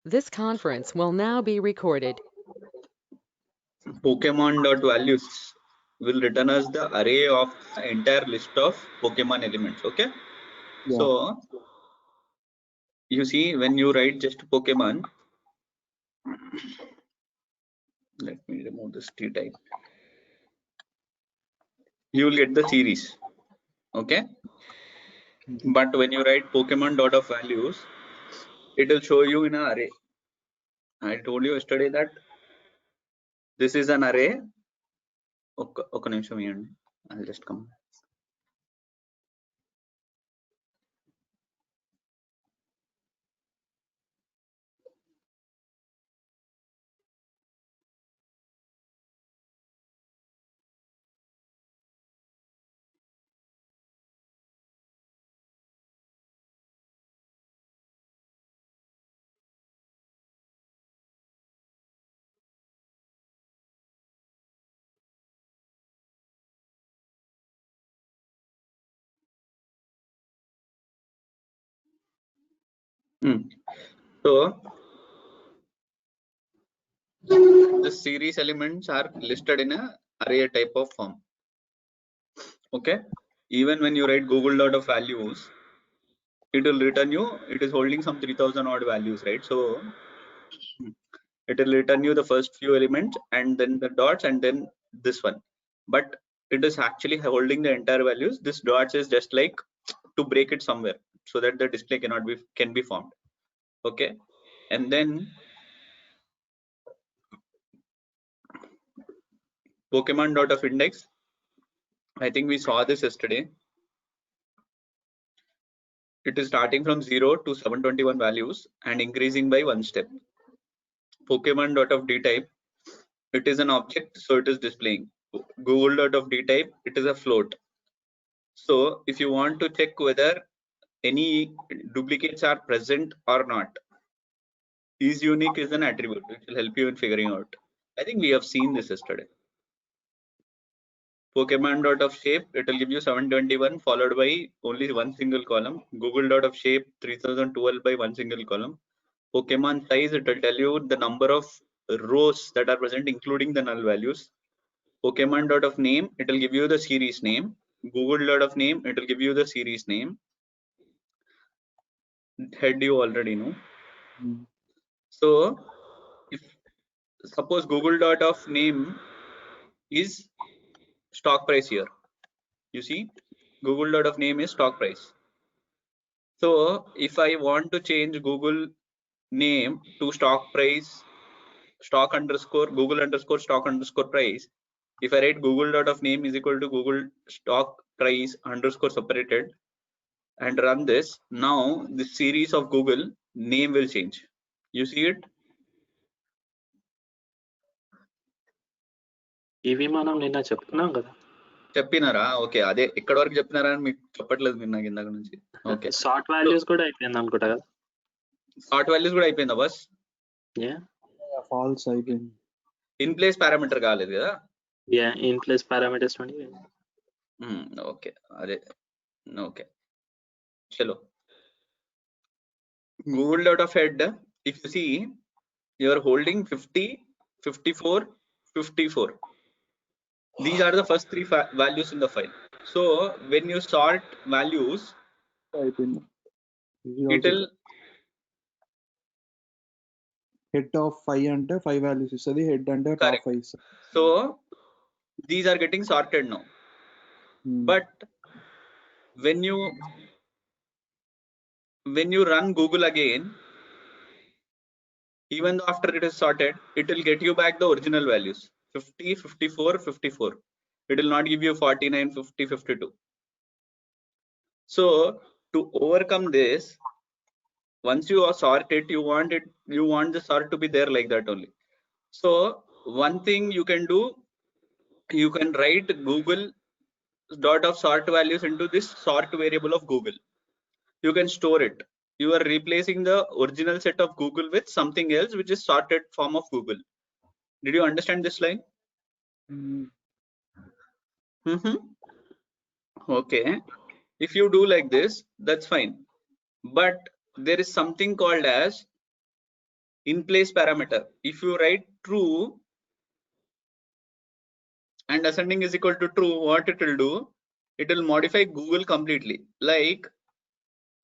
This conference will now be recorded. Pokemon.values will return us the array of the entire list of Pokemon elements. Okay. Yeah. So you see, when you write just Pokemon, let me remove this T type. You will get the series. Okay. But when you write Pokemon.values, it will show you in an array. I told you yesterday that this is an array. Okay, నిమిషం ఇవ్వండి. I'll just come. So the series elements are listed in a array type of form. Okay, even when you write Google.values, it will return you, it is holding some 3000 odd values, right? So it will return you the first few elements and then the dots and then this one, but it is actually holding the entire values. This dots is just like to break it somewhere so that the display can be formed. Okay, and then Pokemon.of_index, I think we saw this yesterday. It is starting from 0 to 721 values and increasing by one step. Pokemon.of_dtype, it is an object, so it is displaying. Google.of_dtype, it is a float. So if you want to check whether any duplicates are present or not, isUnique is an attribute which will help you in figuring out. I think we have seen this yesterday. Pokemon.of_shape, it will give you 721 followed by only one single column. Google.of_shape 3012 by one single column. Pokemon size, it will tell you the number of rows that are present including the null values. Pokemon.of_name, it will give you the series name. Google.of_name, it will give you the series name. Head you already know. So if suppose Google.of_name is stock price here, you see Google.of_name is stock price. So if I want to change Google name to stock price, stock underscore Google underscore stock underscore price, if I write Google.of_name is equal to Google stock price underscore separated and run this, now the series of Google name will change. You see it? ఇవి మనం నిన్న చెప్తున్నాం కదా. చెప్పినారా? Okay, అదే ఎక్కడ వరకు చెప్పినారా అని మీకు చెప్పట్లేదు మీరు నాకు ఇందాక నుంచి. ఓకే, షార్ట్ వాల్యూస్ కూడా అయిపోయింది అనుకుంటా కదా. షార్ట్ వాల్యూస్ కూడా అయిపోయిందా బస్? ఫాల్స్ అయిపోయింది. ఇన్ ప్లేస్ పారామీటర్ కాలేదు కదా. ఇన్ ప్లేస్ పారామీటర్స్ ఓకే, అదే ఓకే. చలో, Google.of_head, if you see, you are holding 50, 54, 54. These are the first three values in the file. So when you sort values, it will head of 5 అంటే 5 values ఇస్తుంది, head అంటే top 5 ఇస్తుంది. So these are getting sorted now. But when you run Google again, even though after it is sorted, it will get you back the original values 50, 54, 54. It will not give you 49, 50, 52. So to overcome this, once you sort it, you want the sort to be there like that only. So one thing you can do, you can write Google.of_sort values into this sort variable of Google. You can store it. You are replacing the original set of Google with something else which is sorted form of Google. Did you understand this line? Okay, if you do like this, that's fine. But there is something called as in place parameter. If you write true and ascending is equal to true, what it will do? It will modify Google completely. Like,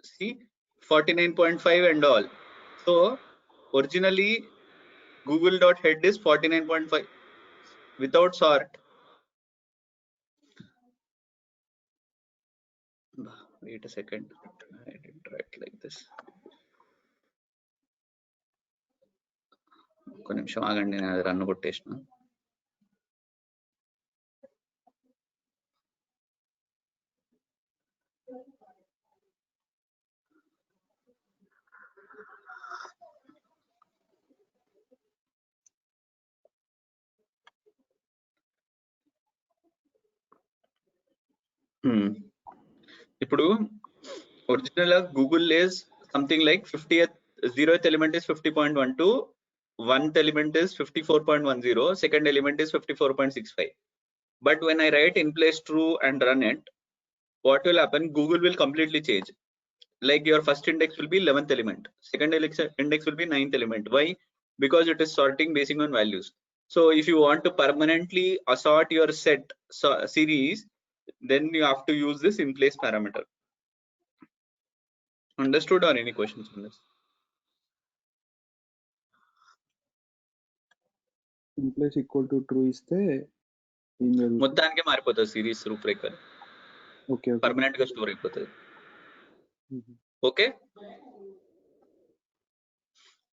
see, 49.5 and all. So originally Google.head is 49.5 without sort. Wait a second. I didn't write like this. ఒక్క నిమిషం ఆగండి, నేను అది run కొట్టేసిన. ఇప్పుడు original Google is something like 50th 0th element is 50.12, 1th element is 54.10, second element is 54.65. But when I write in place true and run it, what will happen? Google will completely change. Like your first index will be 11th element, second index will be 9th element. Why? Because it is sorting based on values. So if you want to permanently assort your set series, then you have to use this in place parameter. Understood or any questions on this? In place equal to true ఇస్తే ఏం జరుగుతుంది? మొత్తానికి మారిపోతుంది series రూపురేఖ, okay okay. Permanent గా store అయిపోతుంది. Okay,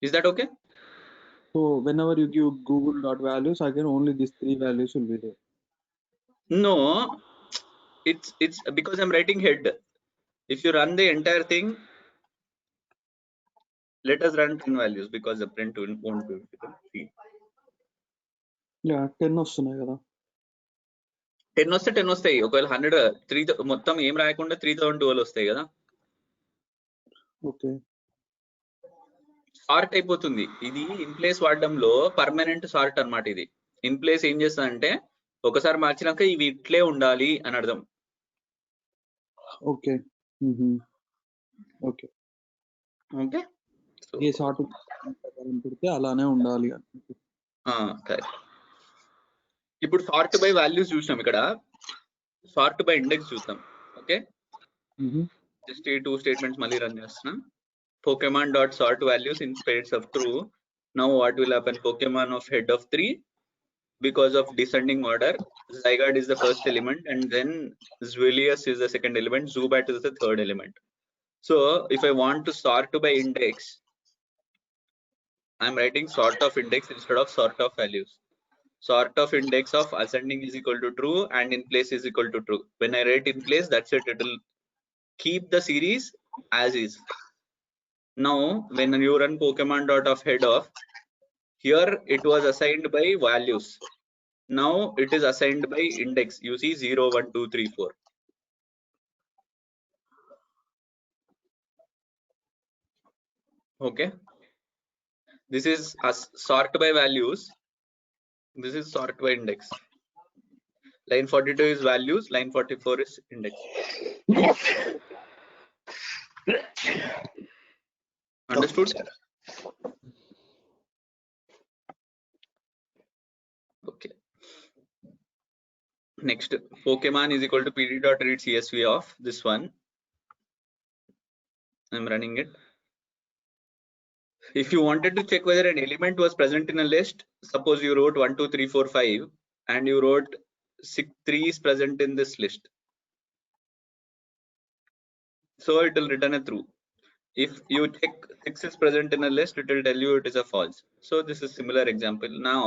is that okay? So whenever you give Google dot values, again only these 3 values will be there. No, it's because I'm writing head. If you run the entire thing, let us run 10 values because the print won't be able to see. Yeah, 10 వస్తున్నాయి కదా. 10 వస్తే 10 వస్తాయి. ఒకవేళ 100 3 మొత్తం ఏం రాయకుండా 3012 వస్తాయి కదా. ఓకే. సార్ట్ అయిపోతుంది. ఇది ఇన్ ప్లేస్ వాడడంలో పర్మనెంట్ సార్ట్ అన్నమాట. ఇది ఇన్ ప్లేస్ ఏం చేస్తుందంటే ఒకసారి మార్చినాక ఇవి ఇట్లే ఉండాలి అని అర్థం. Okay okay okay, a sort పెడితే అలానే ఉండాలి. కరెక్ట్. ఇప్పుడు సార్ట్ బై వాల్యూస్ చూసాం, ఇక్కడ సార్ట్ బై ఇండెక్స్ చూద్దాం. ఓకే, జస్ట్ ఈ 2 స్టేట్మెంట్స్ మళ్ళీ రన్ చేస్తున్నా. Pokemon dot sort values in pairs of true. Now what will happen? Pokemon of head of 3, because of descending order, Zygarde is the first element and then Zwillius is the second element, Zubat is the third element. So if I want to sort by index, I'm writing sort of index instead of sort of values. Sort of index of ascending is equal to true and in place is equal to true. When I write in place, that's it. It will keep the series as is. Now when you run Pokemon dot of head of, here it was assigned by values. Now it is assigned by index. You see 0, 1, 2, 3, 4. Okay, this is sort by values, this is sort by index. Line 42 is values, line 44 is index. Understood? Okay, next, Pokemon is equal to pd dot read csv of this one. I'm running it. If you wanted to check whether an element was present in a list, suppose you wrote 1, 2, 3, 4, 5 and you wrote 3 is present in this list, so it will return a true. If you check 6 is present in a list, it will tell you it is a false. So this is similar example. Now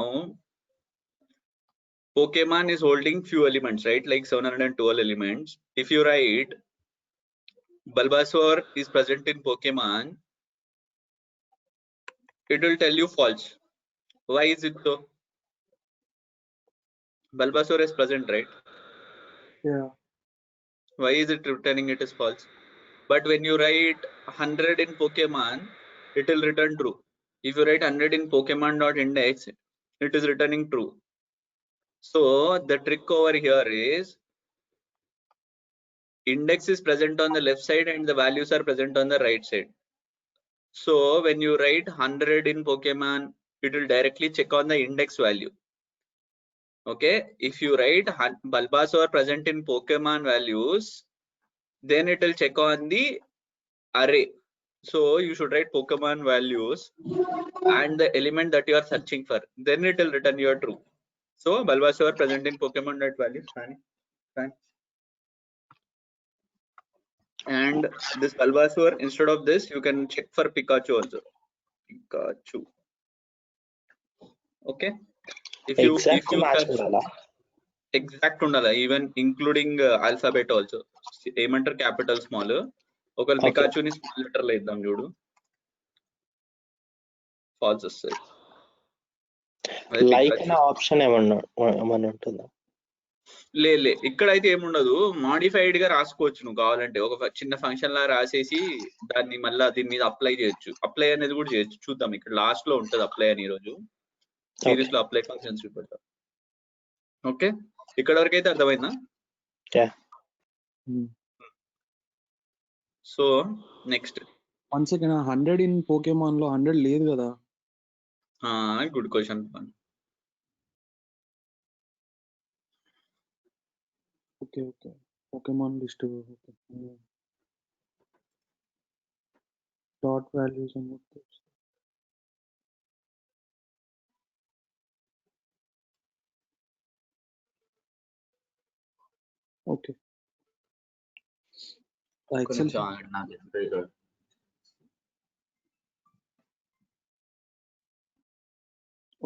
Pokemon is holding few elements, right? Like 712 elements. If you write Bulbasaur is present in Pokemon, it will tell you false. Why is it so? Bulbasaur is present, right? Yeah. Why is it returning it is false? But when you write 100 in Pokemon, it will return true. If you write 100 in Pokemon dot index, it is returning true. So the trick over here is index is present on the left side and the values are present on the right side. So when you write 100 in Pokemon, it will directly check on the index value. Okay, if you write Bulbasaur present in Pokemon values, then it will check on the array. So you should write Pokemon values and the element that you are searching for. Then it will return your true. So Bulbasaur present in Pokemon values. Fine. And this Bulbasaur, instead of this, you can check for Pikachu also. Pikachu. Okay. If you match ఉండలా exact undala, even including alphabet also. ఏమంటారు capital small. ఒకవేళ Pikachu ని small letter లో ఇద్దాం చూడు. False వస్తుంది. Like అనే option ఏమన్నా ఉంటుందా? లే ఇక్కడైతే ఏముండదు, మాడిఫైడ్ గా రాసుకోవచ్చు. నువ్వు కావాలంటే ఒక చిన్న ఫంక్షన్ లా రాసేసి దాన్ని మళ్ళీ దీని మీద అప్లై చేయొచ్చు. అప్లై అనేది కూడా చేయొచ్చు. చూద్దాం, ఇక్కడ లాస్ట్ లో ఉంటది అప్లై అని. ఈ రోజు సిరీస్ లో అప్లై ఫంక్షన్స్ చూపెడతాం. ఓకే, ఇక్కడ వరకు అయితే అర్థమైందా? So next 1 second, 100 in Pokemon లో 100 లేదు కదా? Good question. Okay Pokemon list dot values అని ఓకే. Excel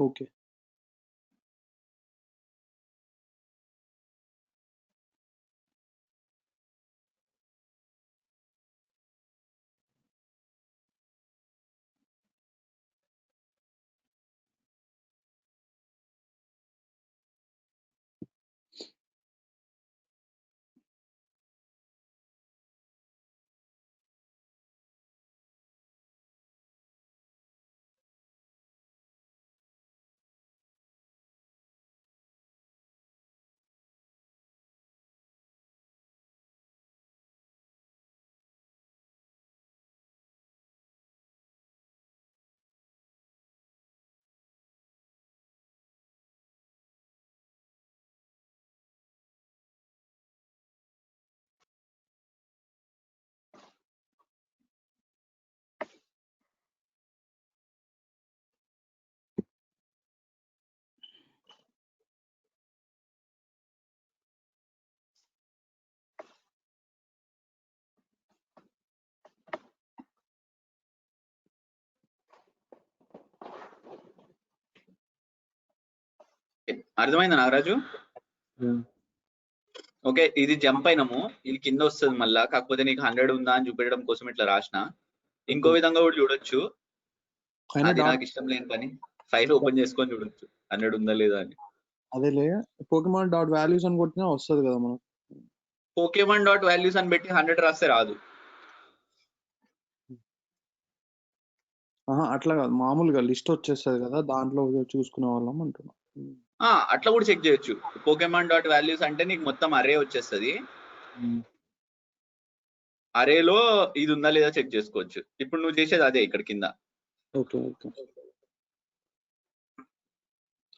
okay. అర్థమైందా నాగరాజు? ఓకే, ఇది జంప్ అయినాము, ఇది కింద వస్తుంది మళ్ళా. కాకపోతే నీకు 100 ఉందా అని చూపించడం కోసం ఇట్లా రాసిన. ఇంకో విధంగా కూడా చూడొచ్చు, అది నాకు ఇష్టం లేని పని. ఫైల్ ఓపెన్ చేసుకొని చూడొచ్చు 100 ఉందా లేదా అని. అదేలే, పోకేమాన్ డాట్ వాల్యూస్ అని కొట్టినా వస్తుంది కదా మనకు. పోకేమాన్ డాట్ వాల్యూస్ అని పెట్టి 100 రాస్తే రాదు. అట్లా కాదు, మామూలుగా లిస్ట్ వచ్చేస్తుంది కదా, దాంట్లో చూసుకునే వాళ్ళం అంటున్నా. అట్లా కూడా చెక్ చేయొచ్చు. పోకేమాన్ డాట్ వాల్యూస్ అంటే నీకు మొత్తం అరే వచ్చేస్తుంది. అరేలో ఇది ఉందా లేదా చెక్ చేసుకోవచ్చు. ఇప్పుడు నువ్వు చేసేది అదే ఇక్కడ కింద.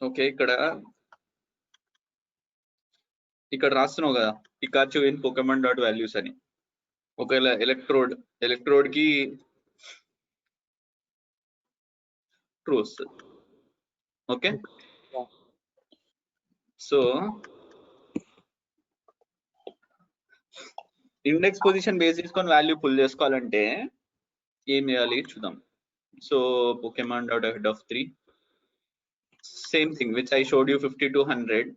ఓకే, ఇక్కడ రాస్తున్నావు కదా Pikachu in Pokemon dot values అని. ఒకవేళ ఎలక్ట్రోడ్ కి ట్రూ వస్తుంది. Okay, so index position base చేసుకొని వాల్యూ పుల్ చేసుకోవాలంటే ఏం చేయాలి చూద్దాం. So Pokemon dot head of 3, same thing which I showed you 50 to 100.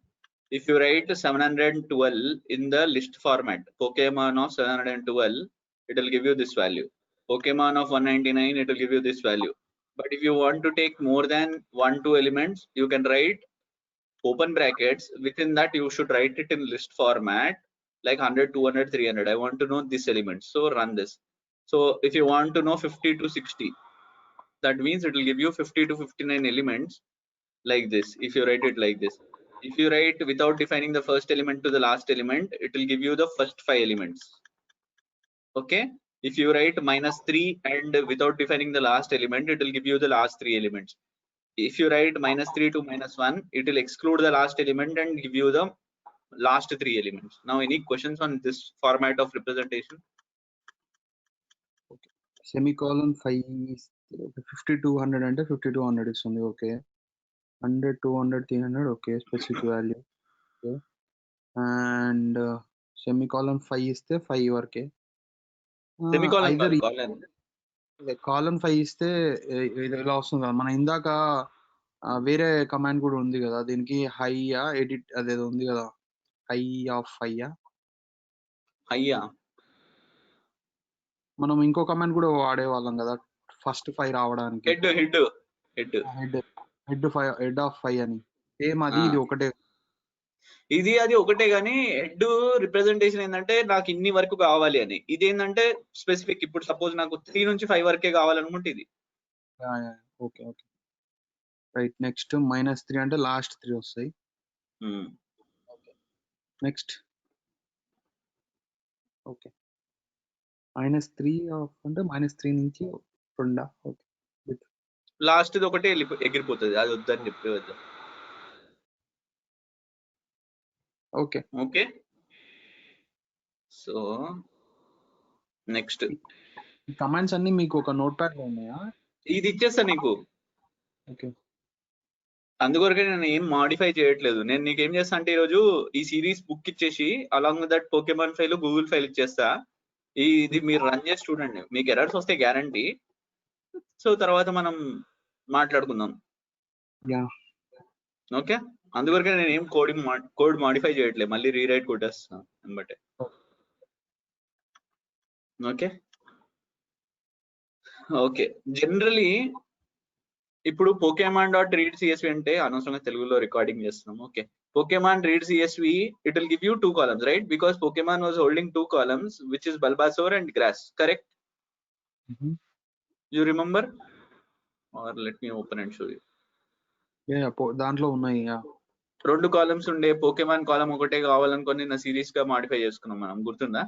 If you write 712 in the list format, Pokemon of 712, it will give you this value. Pokemon of 199, it will give you this value. But if you want to take more than 1-2 elements, you can write open brackets. Within that you should write it in list format like 100, 200, 300. I want to know this element, so run this. So if you want to know 50 to 60, that means it will give you 50 to 59 elements like this. If you write it like this, if you write without defining the first element to the last element, it will give you the first 5 elements. Okay, If you write -3 and without defining the last element, it will give you the last 3 elements. If you write -3 to -1, it will exclude the last element and give you the last 3 elements. Now, any questions on this format of representation? Semicolon 5 5200 అంటే 5200 ఇస్తుంది. Okay, 100 200 300 okay, specific value okay, and semicolon 5 ఇస్తే 5 వరకే. Semicolon either కాదు, colon. Colon 5 ఇస్తే ఇది ఇలా వస్తుంది కదా. మన ఇందాక వేరే కమాండ్ కూడా ఉంది కదా దీనికి, హైయా ఎడిట్ అదేదో ఉంది కదా, హై ఆఫ్ హైయా. అయ్యా, మనం ఇంకో కమాండ్ కూడా వాడేవాళ్ళం కదా ఫస్ట్ 5 రావడానికి, head head head head of 5 అని. సేమ్ అది ఇది ఒకటే. ఇది అది ఒకటే గానీ హెడ్ రిప్రజెంటేషన్ ఏంటంటే నాకు ఇన్ని వరకు కావాలి అని. ఇది ఏంటంటే స్పెసిఫిక్. ఇప్పుడు సపోజ్ నాకు 3 నుంచి 5 వరకే కావాలనుకుంటే ఇది. Okay okay right. నెక్స్ట్ -3 అంటే లాస్ట్ 3 వస్తాయి. నెక్స్ట్ ఓకే, -3 అంటే -3 నుంచి 2. ఓకే, లాస్ట్ ఒకటే ఎగిరిపోతుంది, అది వద్దని చెప్పి వద్దాం. Okay okay, so next commands అన్ని మీకు ఒక నోట్ ప్యాడ్ లో ఉన్నాయా? ఇది ఇచ్చేస్తా నీకు. ఓకే, అందుకొరకే నేను ఏం మాడిఫై చేయట్లేదు. నేను నీకు ఏం చేస్తా అంటే ఈరోజు ఈ సిరీస్ బుక్ ఇచ్చేసి along with that Pokemon file Google file ఇచ్చేస్తా. ఇది మీరు రన్ చేసి చూడండి, మీకు ఎర్రర్స్ వస్తే గ్యారంటీ. సో తర్వాత మనం మాట్లాడుకుందాం. ఓకే, అందువరకే నేను ఏం కోడ్ మాడిఫై చేయట్లేదు, మళ్ళీ రీరైట్ కొట్టేస్తా బట్టే. ఓకే ఓకే జనరలీ ఇప్పుడు పోకేమాన్ డాట్ రీడ్ సిఎస్వి అంటే అనవసరంగా తెలుగులో రికార్డింగ్ చేస్తున్నాం. Okay, Pokemon read CSV, it will give you 2 columns, right? Because Pokemon was holding 2 columns, which is Bulbasaur and Grass, correct? You remember? Or let me open and show you. దాంట్లో ఉన్నాయి. 2 columns ఉండే Pokemon కాలం ఒకటే కావాలనుకొని నా series గా modify చేసుకున్నాం మనం, గుర్తుందా?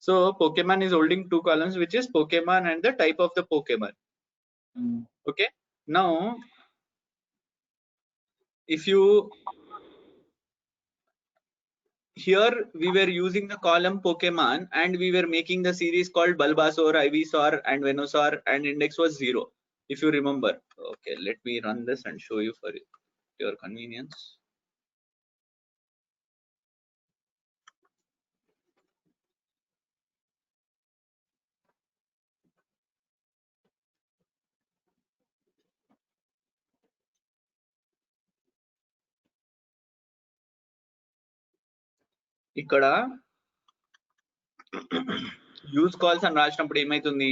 So Pokemon is holding 2 columns, which is Pokemon and the type of the Pokemon. Okay, now if you here we were using the column Pokemon and we were making the series called Bulbasaur, Ivysaur and Venusaur, and index was 0, if you remember. Okay, let me run this and show you for your convenience. ఇక్కడ use cols అని రాసినప్పుడు ఏమైతుంది,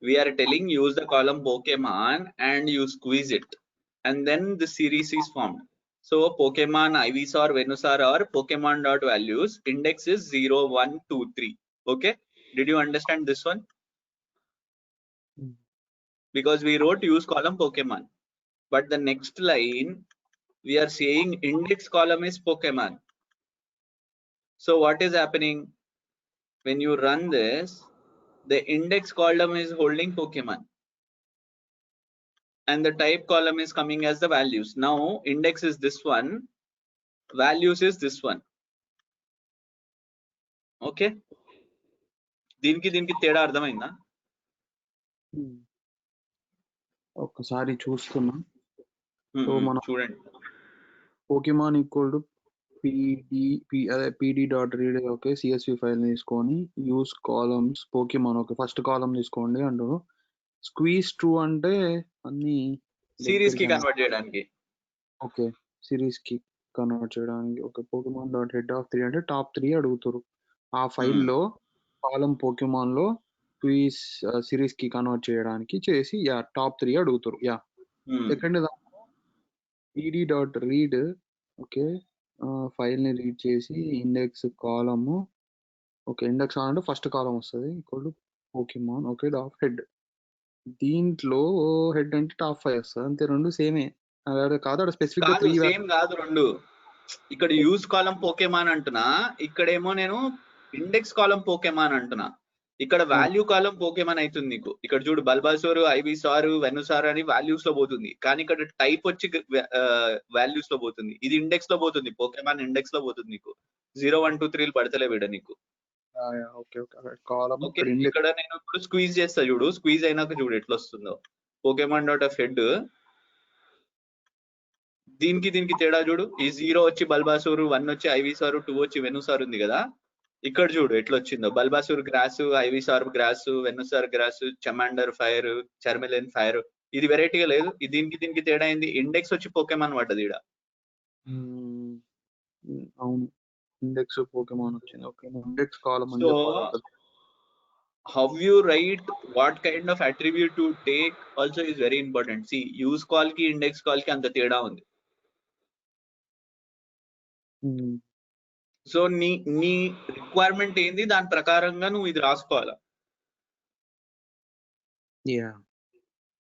we are telling use the column Pokemon and you squeeze it and then the series is formed. So Pokemon, Ivysaur, Venusaur or Pokemon dot values, index is 0, 1, 2, 3. Okay, did you understand this one? Because we wrote use column Pokemon, but the next line we are saying index column is Pokemon. So what is happening when you run this? The index column is holding Pokemon and the type column is coming as the values. Now index is this one, values is this one. Okay, దీనికి తేడా అర్థమైందా? ఒక్కసారి చూస్తున్నా. చూడండి, Pokemon equal to pd dot read. Okay, CSV file తీసుకొని use columns Pokemon. Okay, first column తీసుకోండి అంటారు. Squeeze true అంటే అన్ని సిరీస్ కి కన్వర్ట్ చేయడానికి. ఓకే, సిరీస్ కి కన్వర్ట్ చేయడానికి. Okay, Pokemon dot head of 3 అంటే టాప్ 3 అడుగుతారు. ఆ ఫైల్లో కాలమ్ పోకెమాన్ లో క్వీజ్ సిరీస్ కి కన్వర్ట్ చేయడానికి చేసి టాప్ 3 అడుగుతారు. సెకండ్ దాంట్లో pd dot read. Okay, file ని రీడ్ చేసి ఇండెక్స్ కాలము. ఓకే, ఇండెక్స్ అంటే ఫస్ట్ కాలం వస్తుంది equal to Pokemon. Okay, dot head. దీంట్లో హెడ్ అంటే టాప్ 5 వస్తుంది. అంతే, రెండు సేమే కాదు. స్పెసిఫిక్ గా 3 సేమ్ కాదు రెండు. ఇక్కడ యూజ్ కాలమ్ పోకెమాన్ అంటున్నా, ఇక్కడేమో నేను ఇండెక్స్ కాలమ్ పోకెమాన్ అంటున్నా. ఇక్కడ వాల్యూ కాలం పోకేమాన్ అవుతుంది నీకు. ఇక్కడ చూడు బల్బాసోర్, ఐబిసార్, వెనుసార్ అని వాల్యూస్ లో పోతుంది, కానీ ఇక్కడ టైప్ వచ్చి వాల్యూస్ లో పోతుంది. ఇది ఇండెక్స్ లో పోతుంది, పోకేమాన్ ఇండెక్స్ లో పోతుంది నీకు. 0, 1, 2, 3 పడతలే వీడ నీకు. ఓకే ఓకే కాలం ఓకే, ఇక్కడ నేను ఇప్పుడు స్క్వీజ్ చేస్తా చూడు. స్క్వీజ్ అయినాక చూడు ఎట్లా వస్తుందో. పోకేమాన్ డాట్ ఆఫ్ హెడ్, దీనికి తేడా చూడు. ఈ 0 వచ్చి బల్బాసూర్, 1 వచ్చి ఐవిసార్, 2 వచ్చి వెనుసార్ ఉంది కదా. ఇక్కడ చూడు ఎట్లా వచ్చిందో. Bulbasaur grass, Ivysaur grass, Venusaur grass, Charmander fire, Charmeleon fire. ఇది వెరైటీగా లేదు. దీనికి తేడా అయింది. ఇండెక్స్ వచ్చి పోకేమాన్ పడ్డది ఈడ. అవును, ఇండెక్స్ పోకేమాన్ వచ్చింది. Okay, index column so how you write what kind of attribute to take also is very important. See, use call ki index call ki anta teda undi. So నీ requirement ఏంది, దాని ప్రకారంగా నువ్వు ఇది రాసుకోవాలా.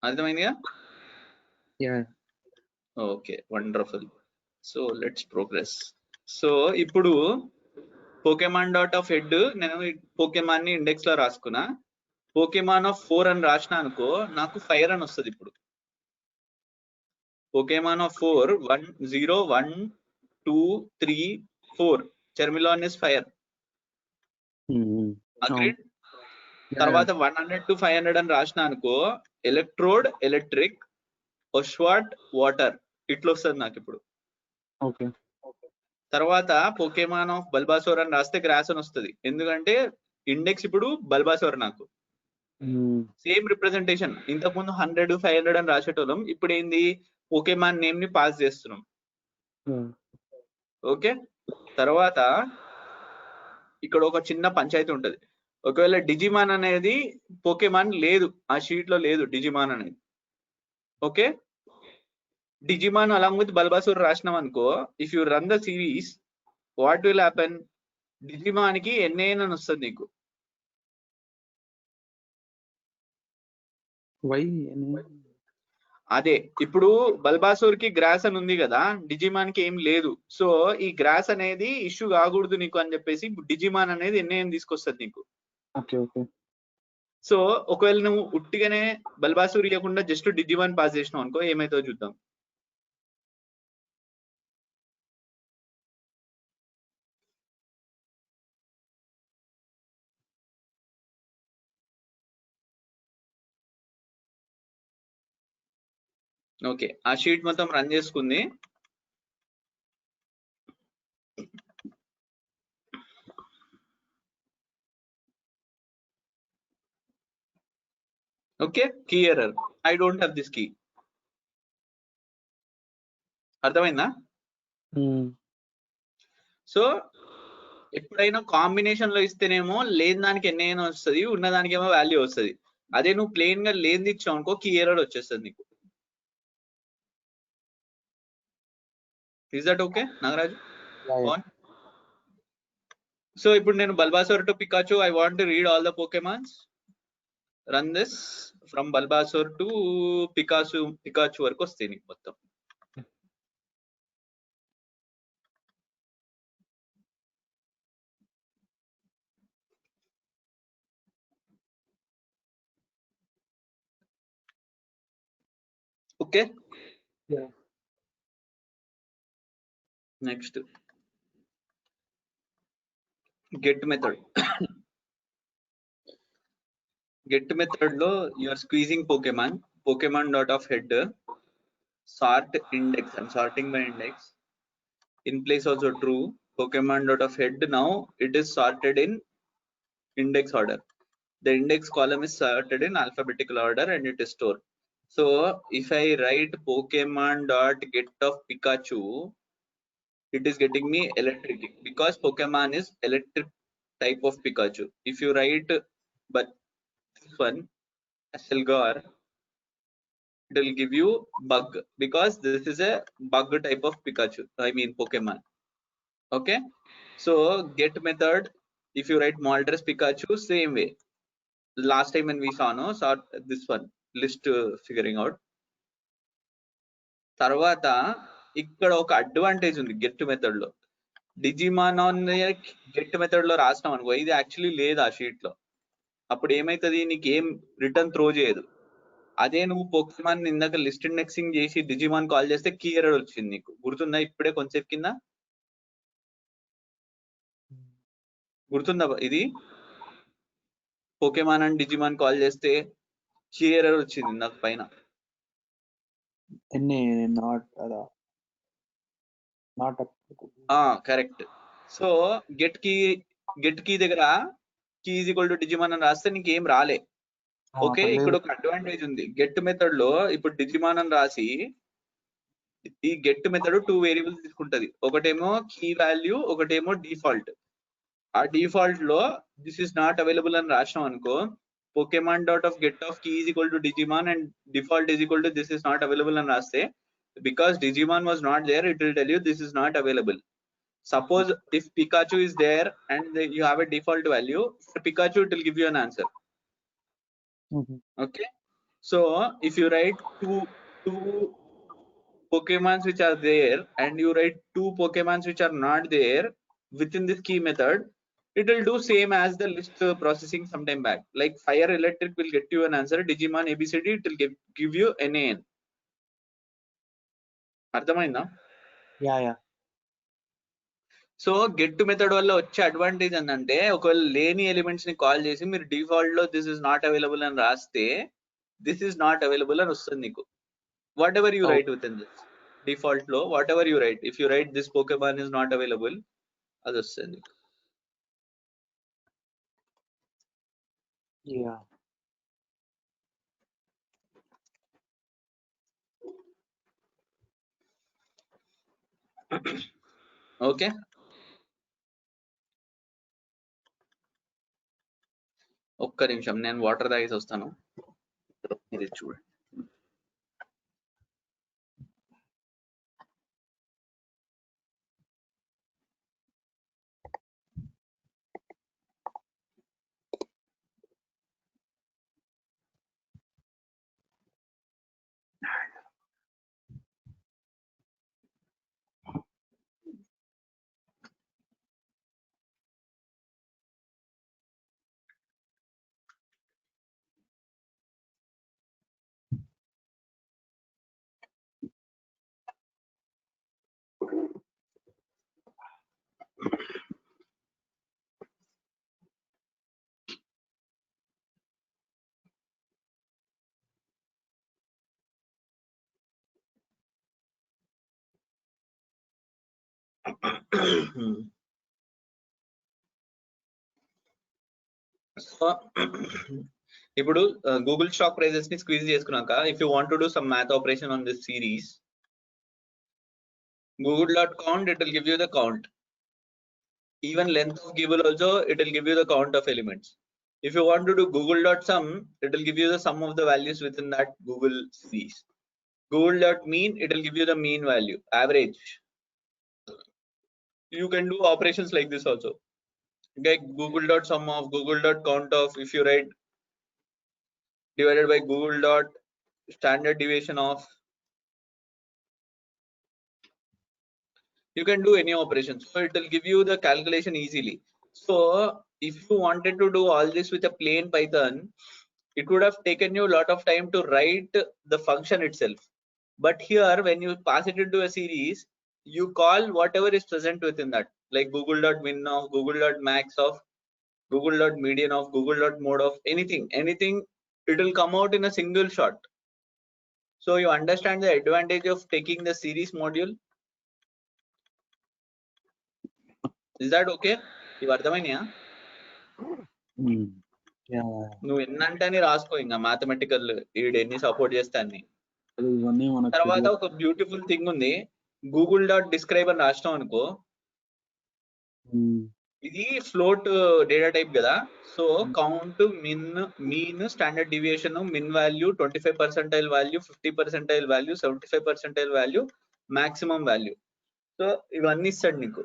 అర్థమైందిగా? Okay, wonderful. So let's progress. So ఇప్పుడు Pokemon dot of head నేను పోకేమాన్ ని ఇండెక్స్ లో రాసుకున్నా. పోకేమాన్ ఆఫ్ 4 అని రాసిన అనుకో, నాకు ఫైర్ అని వస్తుంది. ఇప్పుడు Pokemon of 4 1 0 1 2 3 4 Charmeleon is fire. Agreed? తర్వాత 100 to 500 అని రాసిన అనుకో, ఎలక్ట్రోడ్ ఎలక్ట్రిక్, ఒష్వాట్ వాటర్, ఇట్లా వస్తుంది నాకు ఇప్పుడు. ఓకే, తర్వాత పోకేమాన్ ఆఫ్ బల్బాసోర్ అని రాస్తే గ్రాస్ అని వస్తుంది, ఎందుకంటే ఇండెక్స్ ఇప్పుడు బల్బాసోర్ నాకు. Same representation. ఇంతకుముందు 100 500 అని రాసేటోళ్ళం, ఇప్పుడు ఏంది పోకేమాన్ నేమ్ ని పాస్ చేస్తున్నాం. ఓకే, తర్వాత ఇక్కడ ఒక చిన్న పంచాయతీ ఉంటది. ఒకవేళ డిజిమాన్ అనేది పోకేమాన్ లేదు, ఆ షీట్ లో లేదు డిజిమాన్ అనేది. Okay, Digimon along with Bulbasaur రాసినాం అనుకో, if you run the series what will happen, Digimon కి NaN అని వస్తుంది నీకు. అదే ఇప్పుడు బల్బాసూర్ కి గ్రాస్ అని ఉంది కదా, డిజిమాన్ కి ఏం లేదు. సో ఈ గ్రాస్ అనేది ఇష్యూ కాకూడదు నీకు అని చెప్పేసి డిజిమాన్ అనేది NaN తీసుకొస్తుంది నీకు. సో ఒకవేళ నువ్వు ఉట్టిగానే బల్బాసూర్ ఇవ్వకుండా జస్ట్ డిజిమాన్ పాస్ చేసినావు అనుకో, ఏమైతుందో చూద్దాం. ఓకే, ఆ షీట్ మొత్తం రన్ చేసుకుంది. Okay, key error, I don't have this key. అర్థమైందా? సో ఎప్పుడైనా కాంబినేషన్ లో ఇస్తేనేమో లేని దానికి NaN వస్తుంది, ఉన్నదానికి ఏమో వాల్యూ వస్తుంది. అదే నువ్వు ప్లెయిన్ గా లేని ఇచ్చావు అనుకో, కీ ఎర్రర్ వచ్చేస్తుంది నీకు. Is that okay, Nagaraj? On. So ఇప్పుడు నేను Bulbasaur to Pikachu, I want to read all the Pokemons. Run this from Bulbasaur to Pikachu వరకు వస్తాయి నీకు మొత్తం. Okay, next get method. Get method లో you're squeezing Pokemon dot of head, sort index, I'm sorting by index, in place also true, Pokemon dot of head, now it is sorted in index order. The index column is sorted in alphabetical order and it is stored. So if I write Pokemon dot get of Pikachu, it is getting me electric because Pokemon is electric type of Pikachu. If you write but this one Selgar, it will give you bug because this is a bug type of Pikachu, I mean Pokemon. Okay, so get method, if you write Moltres Pikachu, same way last time when we saw, no, sort this one list figuring out. తర్వాత ఇక్కడ ఒక advantage ఉంది get method లో. డిజిమాన్ get method లో రాసినాం అనుకో, ఇది actually లేదు ఆ షీట్ లో. అప్పుడు ఏమైతుంది, నీకు ఏం రిటర్న్ త్రో చేయదు. అదే నువ్వు పోకెమాన్ ఇందాక లిస్ట్ ఇండెక్సింగ్ చేసి డిజిమాన్ కాల్ చేస్తే కీ ఎర్రర్ వచ్చింది నీకు, గుర్తుందా? ఇప్పుడే కొంచెంసేపు కింద గుర్తుందా ఇది? పోకెమాన్ అండ్ డిజిమాన్ కాల్ చేస్తే కీ ఎర్రర్ వచ్చింది నాకు పైన. కరెక్ట్. సో గెట్ కీ దగ్గర కీ ఈజ్ ఈక్వల్ టు డిజిమాన్ అని రాస్తే నీకు ఏం రాలే. ఓకే, ఇక్కడ ఒక అడ్వాంటేజ్ ఉంది గెట్ మెథడ్ లో. ఇప్పుడు డిజిమాన్ అని రాసి ఈ గెట్ మెథడ్ 2 వేరియబుల్స్ తీసుకుంటది, ఒకటేమో కీ వాల్యూ, ఒకటేమో డిఫాల్ట్. ఆ డిఫాల్ట్ లో దిస్ ఇస్ నాట్ అవైలబుల్ అని రాసినాం అనుకో, Pokemon dot of get of key is equal to Digimon and default is equal to this is not available అని రాస్తే, because Digimon was not there, it will tell you this is not available. Suppose if Pikachu is there and you have a default value for Pikachu, it will give you an answer. Okay, so if you write two Pokemons which are there and you write 2 Pokemons which are not there within this key method, it will do same as the list processing sometime back. Like Fire Electric will get you an answer, Digimon ABCD it will give you NaN. అర్థమైందా? Yeah. So get method వల్ల వచ్చే advantage ఏంటంటే, ఒకవేళ లేని elements ని call చేసి మీరు default లో దిస్ ఇస్ నాట్ అవైలబుల్ అని రాస్తే దిస్ ఇస్ నాట్ అవైలబుల్ అని వస్తుంది నీకు. Whatever you write with in this default లో, whatever you write, if you write this Pokemon is not available అది వస్తుంది. ఓకే, ఒక్క నిమిషం నేను వాటర్ తాగేసి వస్తాను, ఇది చూడండి. సో ఇప్పుడు గూగుల్ స్టాక్ ప్రైజెస్ ని స్క్వీజ్ చేసుకున్నాక, if you want to do some math operation on this series, google.count it will give you the count. Even length of Google also it will give you the count of elements. If you want to do google.sum, it will give you the sum of the values within that Google series. Google.mean it will give you the mean value, average. You can do operations like this also. Okay, google.sum of, google.count of, if you write divided by google.standard deviation of, you can do any operation. So it will give you the calculation easily. So if you wanted to do all this with a plain Python, it would have taken you a lot of time to write the function itself. But here when you pass it into a series, you call whatever is present within that, like google.min of, google.max of, google.median of, google.mode of, anything, it will come out in a single shot. So you understand the advantage of taking the series module. Is that okay? ఇవి అర్థమైనయా? నువ్వు ఎన్నంటే అని రాసుకో, ఇంకా mathematical ఈడు ఎన్ని support చేస్తే అన్ని. తర్వాత ఒక బ్యూటిఫుల్ థింగ్ ఉంది, google.describe అని రాసినాం అనుకో, ఇది ఫ్లోట్ డేటా టైప్ కదా. So count, mean, standard deviation, min value, 25 percentile value, 50 percentile value, 75 percentile value, maximum value. So ఇవన్నీ ఇస్తాడు నీకు.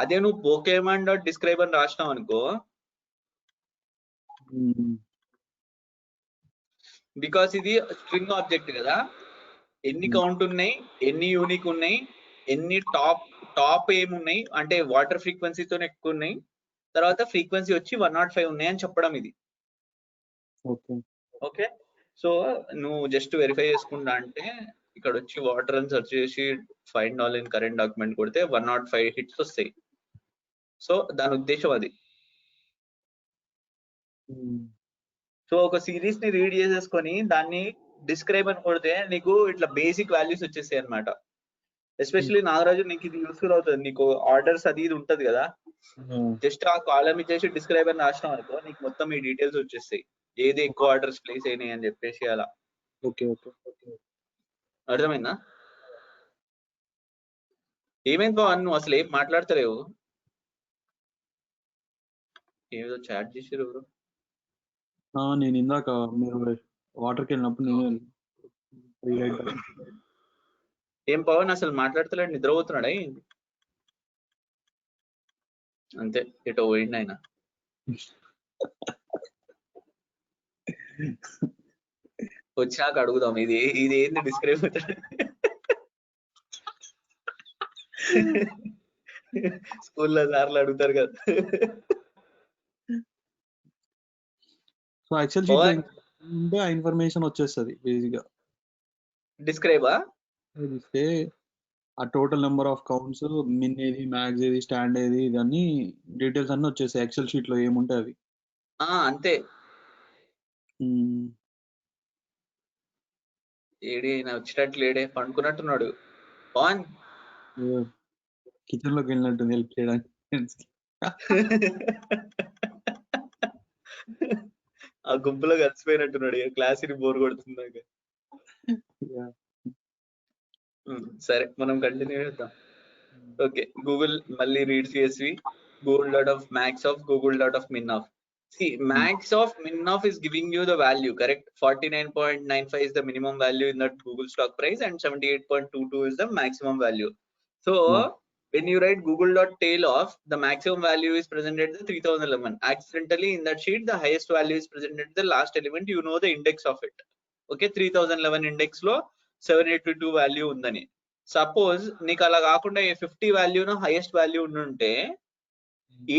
అదే నువ్వు పోకెమాన్.describe అని రాసినావు అనుకో, బికాస్ ఇది స్ట్రింగ్ ఆబ్జెక్ట్ కదా, ఎన్ని కౌంట్ ఉన్నాయి, ఎన్ని యూనిక్ ఉన్నాయి, ఎన్ని టాప్ ఏమున్నాయి అంటే వాటర్ ఫ్రీక్వెన్సీతో ఎక్కువ ఉన్నాయి, తర్వాత ఫ్రీక్వెన్సీ వచ్చి 105 ఉన్నాయి అని చెప్పడం ఇది. ఓకే. ఓకే. సో నువ్వు జస్ట్ వెరిఫై చేసుకుంటా అంటే ఇక్కడ వచ్చి వాటర్ అని సెర్చ్ చేసి find all in current document కొడితే 105 హిట్స్ వస్తాయి. సో దాని ఉద్దేశం అది. సో ఒక సిరీస్ ని రీడ్ చేసేసుకొని దాన్ని డిస్క్రైబ్ అని కొడితే నీకు ఇట్లా బేసిక్ వాల్యూస్ వచ్చేస్తాయి అనమాట. ఎస్పెషల్లీ నాగరాజు నీకు ఇది యూస్ఫుల్ అవుతుంది. నీకు ఆర్డర్స్ అది ఇది ఉంటది కదా, జస్ట్ ఆ కాలమ్ ఇచ్చేసి డిస్క్రైబ్ అని రాసినాం అనుకో నీకు మొత్తం ఈ డీటెయిల్స్ వచ్చేస్తాయి, ఏది ఎక్కువ ఆర్డర్స్ ప్లేస్ అయినాయి అని చెప్పేసి అలా. ఓకే. ఓకే. అర్థమైందా? ఏమైంది పవన్, నువ్వు అసలు ఏం మాట్లాడతలేవు? ఏదో చాట్ చేసారు ఎవరు? నేను ఇందాక మీరు వాటర్కి వెళ్ళినప్పుడు నేను ఏం పవన్ అసలు మాట్లాడతలేడు, నిద్రపోతున్నాడా ఏంటి? అంతే, ఎటో పోయింది ఆయన. వచ్చాక అడుగుదాం ఇది ఏంది డిస్క్రైబ్ అవుతాడు. స్కూల్లో సార్లు అడుగుతారు కదా. సో ఎక్సెల్ షీట్ ఉంటే ఆ ఇన్ఫర్మేషన్ వచ్చేస్తుంది బేసిక్ గా. డిస్క్రైబా ఇస్తే ఆ టోటల్ నెంబర్ ఆఫ్ కౌంట్స్, మిన్ ఏది, మ్యాక్స్ ఏది, స్టాండ్ ఏది, ఇదన్నీ డీటెయిల్స్ అన్ని వచ్చేస్తాయి ఎక్సెల్ షీట్ లో ఏముంటాయి అవి. అంతే. ఏడి అయినా వచ్చేటట్లు లేడే, పండుకున్నట్టున్నాడు. పవన్ కిచెన్ లోకి వెళ్ళినట్టు హెల్ప్ చేయడానికి. ఆ గుంపులో కలిసిపోయినట్టున్నాడు, క్లాస్ ని బోర్ కొడుతుందాక. సరే మనం కంటిన్యూ చేద్దాం. ఓకే, గూగుల్ మళ్ళీ read CSV, Google dot of max of, Google dot of min of. See, max of min of is giving you the value, correct? 49.95 is the minimum value in that Google stock price and 78.22 is the maximum value. So when you write Google dot tail of, the maximum value is presented the 3011. Accidentally in that sheet the highest value is presented the last element, you know the index of it. Okay, 3011 index లో 782 value ఉందని. Suppose నీకు అలా కాకుండా 50 వాల్యూను highest value ఉంటే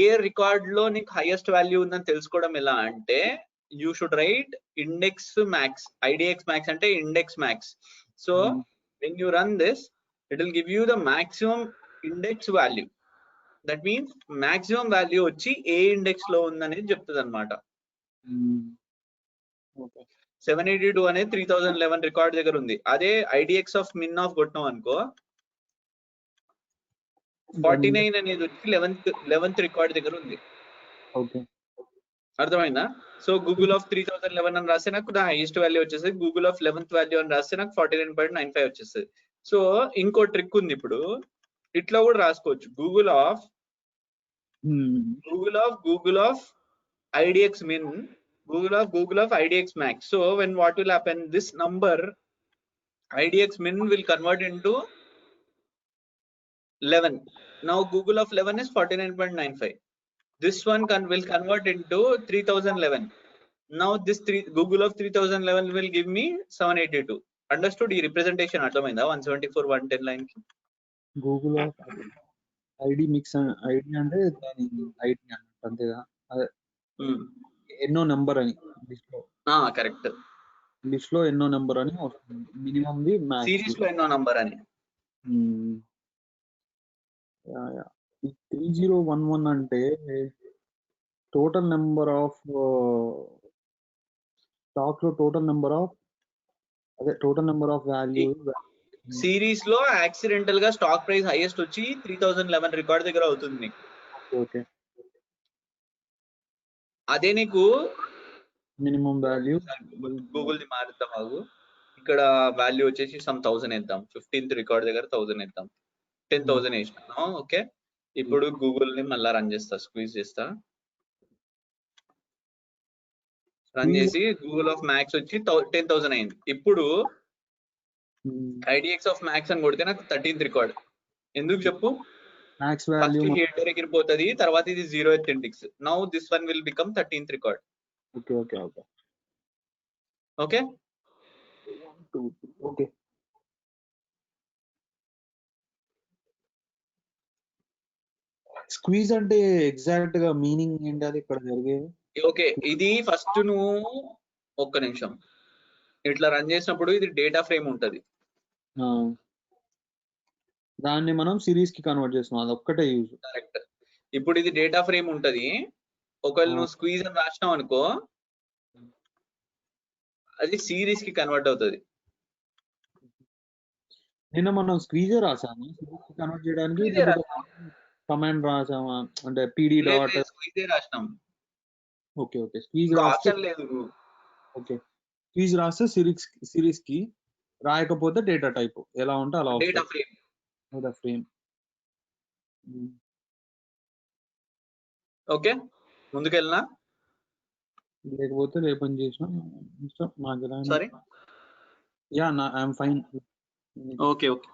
ఏ record లో నీకు highest value ఉందని తెలుసుకోవడం ఎలా అంటే, you should write index max, IDX max అంటే index max. So when you run this it will give you the maximum index value. That means maximum value వచ్చి ఏ ఇండెక్స్ లో ఉందనేది చెప్తుంది అనమాట. 782 అనేది 3011 రికార్డ్ దగ్గర ఉంది. అదే IDX ఆఫ్ మిన్ ఆఫ్ కొట్టినాం అనుకో 49 అనేది వచ్చి 11th రికార్డ్ దగ్గర ఉంది. అర్థమైందా? సో గూగుల్ ఆఫ్ 3011 అని రాస్తే నాకు నా హైయెస్ట్ వాల్యూ వచ్చేసి, గూగుల్ ఆఫ్ 11th వాల్యూ అని రాస్తే నాకు 49.95 వచ్చేస్తుంది. సో ఇంకో ట్రిక్ ఉంది, ఇప్పుడు ఇట్లా కూడా రాసుకోవచ్చు. Google of IDX min, Google of IDX max. So when what will happen, this number IDX min will convert into 11. Now Google of 11 is 49.95. This one will convert into 3011. Now this Google of 3011 will give me 782. Understood? ఈ representation అర్థమైందా? 174 110 line కి Google of ID mix, ID అంటే దాని ID అంతేగా, ఎన్నో number అని list లో. Correct, list లో ఎన్నో నెంబర్ అని వస్తుంది, మినిమం ది మ్యాక్స్ సిరీస్ లో ఎన్నో నంబర్ అని. 3011 అంటే టోటల్ నెంబర్ ఆఫ్ స్టాక్ లో total number of value. Series లో యాక్సిడెంటల్ గా స్టాక్ ప్రైస్ హైయెస్ట్ వచ్చి 3011 రికార్డ్ దగ్గర అవుతుంది నీకు. ఓకే, అదే నీకు మినిమం వాల్యూ గూగుల్ ది మారుద్దాం. అవు ఇక్కడ వాల్యూ వచ్చేసి సమ్ 1000 వేద్దాం, 15th రికార్డ్ దగ్గర 1000 వేద్దాం, 10,000 వేసినాను. ఓకే, ఇప్పుడు గూగుల్ ని మళ్ళా రన్ చేస్తా, స్క్వీజ్ చేస్తా. రన్ చేసి గూగుల్ ఆఫ్ మ్యాక్స్ వచ్చి 10,000 అయింది. ఇప్పుడు IDX ఆఫ్ మ్యాక్స్ అని కొడితే నాకు 13th రికార్డ్. ఎందుకు చెప్పు? మ్యాక్స్ వాల్యూ హెడర్ ఎగిరిపోతుంది, తర్వాత ఇది 0th index. Now this one will become 13th record. Okay okay okay okay okay. Squeeze అంటే ఎగ్జాక్ట్ గా మీనింగ్ ఏంటి అది ఇక్కడ జరిగేది? ఓకే, ఇది ఫస్ట్ నువ్వు ఒక్క నిమిషం. ఇట్లా రన్ చేసినప్పుడు ఇది డేటా ఫ్రేమ్ ఉంటది. దాన్ని మనం సిరీస్ కి కన్వర్ట్ చేస్తున్నాం, అది ఒక్కటే యూజ్. కరెక్ట్. ఇప్పుడు ఇది డేటా ఫ్రేమ్ ఉంటది. ఒకవేళ నువ్వు స్క్వీజ్ అని రాసినావు అనుకో, అది సిరీస్ కి కన్వర్ట్ అవుతుంది. నిన్న మనం స్క్వీజర్ రాసాము, సిరీస్ కి కన్వర్ట్ చేయడానికి కమాండ్ రాసామా అంటే pd డాట్. స్క్వీజే రాసినాం. ఓకే ఓకే, స్క్వీజ్ ఆప్షన్ లేదు. ఓకే, స్క్వీజ్ రాస్తే సిరీస్ కి, రాయకపోతే డేటా టైప్ ఎలా ఉంటే అలా data frame. Data frame. Okay, ముందుకెళ్ళినా లేకపోతే ఏ పని చేసినా నాకు ఎలా. Sorry, yeah I'm fine. Okay okay.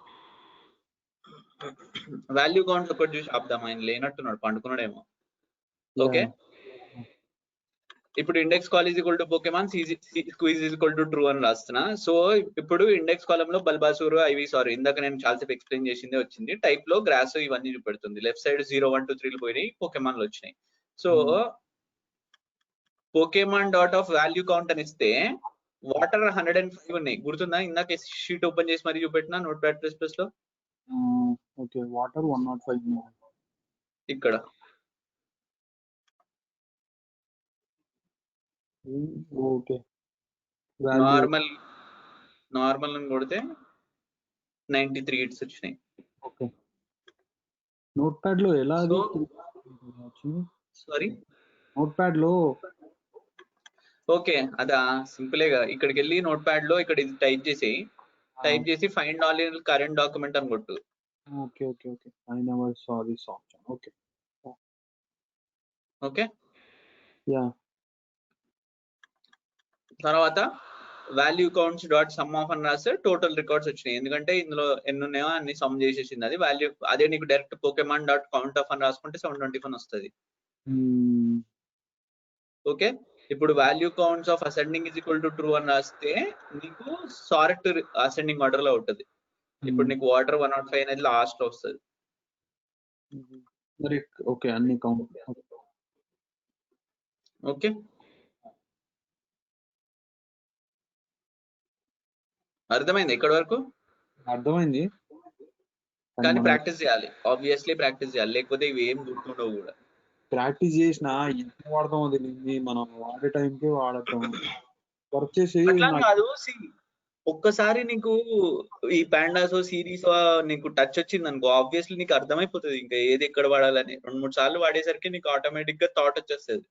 Value count ఒకటి చూసి ఆపుదాం, ఆయన లేనట్టున్నాడు, పండుకున్నాడేమో. ఓకే, ఇప్పుడు index col is equal to pokemon, squeeze is equal to true అని రాస్తున్నా. సో ఇప్పుడు ఇండెక్స్ కాలం లో బల్బాసూర్, సారీ ఇందాక నేను చాలాసేపు ఎక్స్ప్లెయిన్ చేసిందే వచ్చింది. టైప్ లో గ్రాస్ ఇవన్నీ చూపెడుతుంది. లెఫ్ట్ సైడ్ 0 1 2 3 పోయినాయి, పోకెమాన్ లో వచ్చినాయి. So Pokemon dot of value count అని ఇస్తే వాటర్ 105 ఉన్నాయి. గుర్తుందా? ఇందాక షీట్ ఓపెన్ చేసి మరి చూపెట్టినా నోట్ ప్యాడ్ ప్లస్ లో. ఓకే, వాటర్ 105 ఇక్కడ ఓకే. నార్మల్ కొడితే 93 హిట్స్ వచ్చినాయి. ఓకే, నోట్ ప్యాడ్ లో ఎలా సారీ, నోట్ ప్యాడ్ లో. ఓకే, అదా సింపుల్గా ఇక్కడికి వెళ్ళి నోట్ ప్యాడ్ లో ఇక్కడ ఇది టైప్ చేసి find all in current document అని కొట్టు. Okay okay okay, I never saw this option. Okay okay, yeah. తర్వాత value counts dot sum of అని రాస్తే టోటల్ రికార్డ్స్ వచ్చినాయి. ఎందుకంటే ఇందులో ఎన్ని ఉన్నాయో అన్ని సమ్ చేసేసింది అది. వాల్యూ అదే నీకు direct Pokemon dot count of అని రాసుకుంటే 721 వస్తుంది. ఓకే, ఇప్పుడు value counts of ascending is equal to true అని రాస్తే నీకు సార్ట్ అసెండింగ్ ఆర్డర్ లో ఉంటుంది. ఇప్పుడు నీకు వాటర్ 105 అనేది లాస్ట్ లో వస్తుంది. ఓకే, అన్ని కౌంట్. ఓకే, అర్థమైంది ఇక్కడ వరకు? అర్థమైంది, కానీ ప్రాక్టీస్ చేయాలి, ఆబ్వియస్లీ ప్రాక్టీస్ చేయాలి, లేకపోతే ఇవి ఏం గుర్తుండవు కూడా. ప్రాక్టీస్ చేసినా ఎంత వాడతామో తెలియదు, మనం వాడే టైంకి వాడతాం. వర్క్ చేసి అట్లా కాదు, ఒక్కసారి నీకు ఈ పాండాసో సిరీస్ నీకు టచ్ వచ్చింది అనుకో, ఆబ్వియస్లీ నీకు అర్థమైపోతుంది ఇంకా ఏది ఎక్కడ వాడాలని. 2-3 సార్లు వాడేసరికి నీకు ఆటోమేటిక్ గా థాట్ వచ్చేస్తుంది.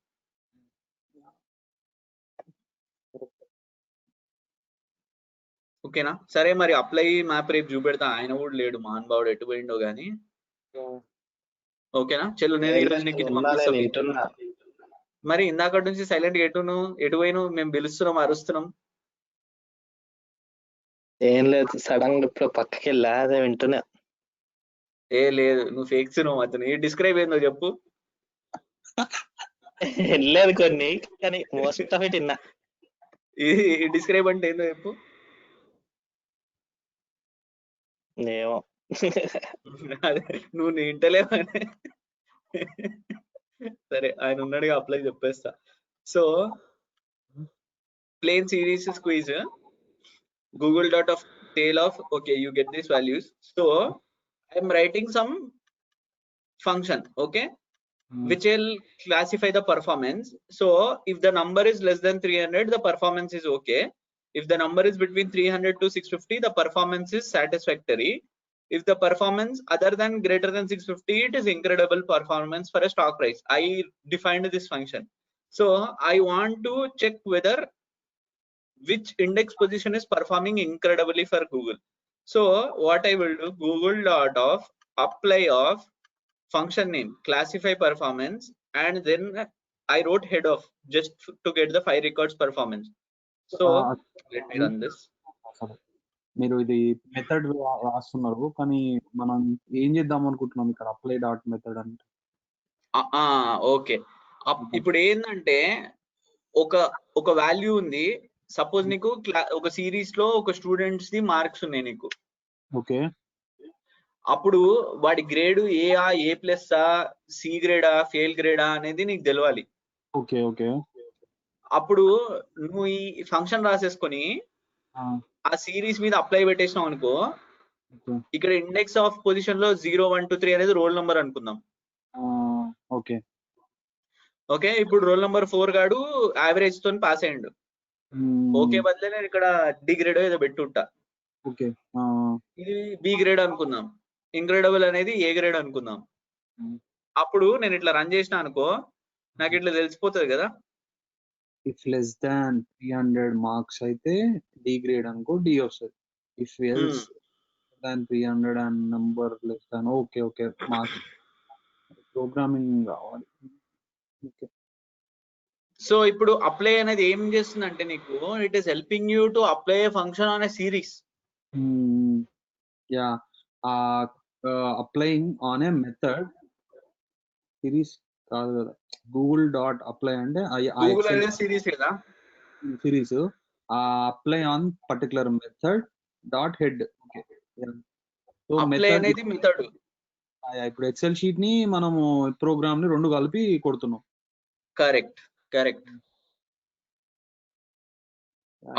ఓకేనా? సరే, మరి అప్లై మ్యాప్ రేపు చూపెడతా. ఆయన కూడా లేడు, మహానుభావుడు ఎటు పోయిండో గానీ. ఓకేనా చెల్లు, నేను ఈరోజు నీకు మరి ఇందాక నుంచి సైలెంట్ గా ఎటు పోయిను? మేము పిలుస్తున్నాం, అరుస్తున్నాం. ఏం లేదు, సడన్ గా ఇప్పుడు పక్కకి వెళ్ళా, అదే వింటున్నా. లేదు, నువ్వు ఫేక్స్ నువ్వు. అతను ఏ డిస్క్రైబ్ ఏందో చెప్పు. వెళ్ళలేదు కొన్ని, కానీ మోస్ట్ ఆఫ్ ఇట్ విన్నా. ఈ డిస్క్రైబ్ అంటే ఏందో చెప్పు. ఏమో అదే నువ్వు నీ ఇంటలేవనే. సరే, ఆయన ఉన్నాడుగా, అప్లై చెప్పేస్తా. So plain series squeeze Google dot of tail of, okay, you get these values. So I am writing some function, okay, which will classify the performance. So if the number is less than 300, the performance is okay. If the number is between 300 to 650, the performance is satisfactory. If the performance other than greater than 650, it is incredible performance for a stock price. I defined this function. So I want to check whether which index position is performing incredibly for Google. So what I will do, Google dot of apply of function name, classify performance, and then I wrote head of just to get the 5 records performance. So let me run this. మీరు ఇది method రాస్తున్నారు, కానీ మనం ఏం చేద్దాం అనుకుంటున్నాం ఇక్కడ apply dot method అంటే. ఓకే, ఇప్పుడు ఏంటంటే ఒక వాల్యూ ఉంది. సపోజ్ నీకు ఒక సిరీస్ లో ఒక స్టూడెంట్స్ ది మార్క్స్ ఉన్నాయి నీకు. ఓకే, అప్పుడు వాడి గ్రేడ్ ఏ ప్లస్ సి గ్రేడా ఫెయిల్ గ్రేడా అనేది నీకు తెలవాలి. ఓకే ఓకే, అప్పుడు నువ్వు ఈ ఫంక్షన్ రాసేసుకొని ఆ సిరీస్ మీద అప్లై పెట్టేసినావు అనుకో, ఇక్కడ ఇండెక్స్ ఆఫ్ పొజిషన్ లో 0 1 2 3 అనేది రోల్ నెంబర్ అనుకుందాం. ఓకే ఓకే, ఇప్పుడు రోల్ నెంబర్ 4 గాడు యావరేజ్ తో పాస్ అయ్యిండు. ఓకే బదులే నేను ఇక్కడ డి గ్రేడ్ ఏదో పెట్టుంటా. ఓకే ఇది బి గ్రేడ్ అనుకుందాం, ఇంక్రెడిబుల్ అనేది ఏ గ్రేడ్ అనుకుందాం. అప్పుడు నేను ఇట్లా రన్ చేసిన అనుకో, నాకు ఇట్లా తెలిసిపోతుంది కదా. ఇఫ్ లెస్ దాన్ 300 మార్క్స్ అయితే డి గ్రేడ్ అనుకో, డి వస్తుంది. If else than 300 and number less than okay okay marks. Programming కావాలి. ఓకే సో ఇప్పుడు అప్లై అనేది ఏం చేస్తుంది అంటే నీకు, it is helping you to apply A function on a series. Yeah applying on a method series కాదు కదా. Google dot apply అంటే గూగుల్ అనేది సిరీస్ కదా, series apply on particular method dot head. Okay so apply అనేది method. ఇప్పుడు XL sheet ని మనము programme ని రెండు కలిపి కొడుతున్నాం. Correct correct.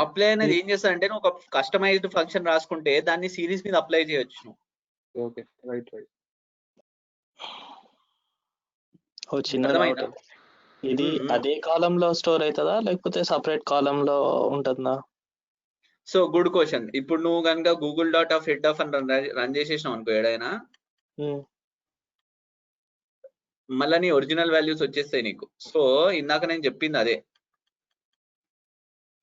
అప్లై అనేది ఏం చేస్తా అంటే, నువ్వు ఒక కస్టమైజ్డ్ ఫంక్షన్ రాసుకుంటే దాన్ని సిరీస్ మీద అప్లై చేయొచ్చు. Okay right right. ఓ చిన్న డౌట్, ఇది అదే కాలమ్ లో స్టోర్ అవుతుందా లేకపోతే సపరేట్ కాలమ్ లో ఉంటుందా? So good question. ఇప్పుడు నువ్వు కనుక Google dot of head of అని రన్ చేసేసినావు అనుకో ఏడైనా, మళ్ళీ నీ ఒరిజినల్ వాల్యూస్ వచ్చేస్తాయి నీకు. సో ఇందాక నేను చెప్పింది అదే.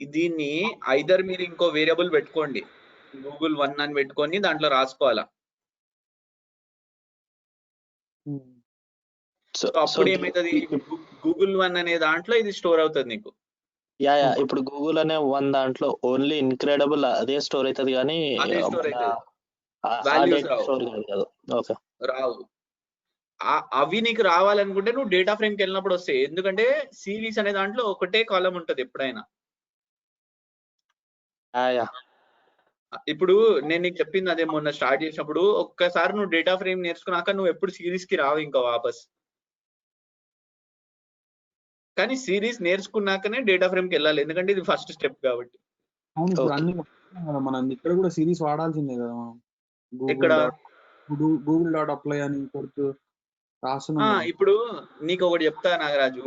దీన్ని ఐదర్ మీరు ఇంకో వేరియబుల్ పెట్టుకోండి, గూగుల్ 1 అని పెట్టుకొని దాంట్లో రాసుకోవాలా. సో అప్పుడు ఏమైతుంది, గూగుల్ 1 అనే దాంట్లో ఇది స్టోర్ అవుతుంది నీకు. యా ఇప్పుడు గూగుల్ అనే 1 దాంట్లో ఓన్లీ ఇన్క్రెడిబుల్ అదే స్టోర్ అవుతుంది కానీ రావు. అవి నీకు రావాలనుకుంటే నువ్వు డేటా ఫ్రేమ్ కి వెళ్ళినప్పుడు వస్తాయి. ఎందుకంటే సిరీస్ అనే దాంట్లో ఒకటే కాలం ఉంటది ఎప్పుడైనా. ఇప్పుడు నేను నీకు చెప్పింది అదే, మొన్న స్టార్ట్ చేసినప్పుడు ఒక్కసారి నువ్వు డేటా ఫ్రేమ్ నేర్చుకున్నాక నువ్వు ఎప్పుడు సిరీస్ కి రావు ఇంకా వాపస్. కానీ సిరీస్ నేర్చుకున్నాకనే డేటా ఫ్రేమ్ కి వెళ్ళాలి, ఎందుకంటే ఇది ఫస్ట్ స్టెప్ కాబట్టి. మనం ఇక్కడ కూడా సిరీస్ వాడాల్సిందే కదా. ఇక్కడ గూగుల్ డాట్ అప్లై అని కొడుతూ రాస్తున్నాం. ఇప్పుడు నీకు ఒకటి చెప్తా నాగరాజు,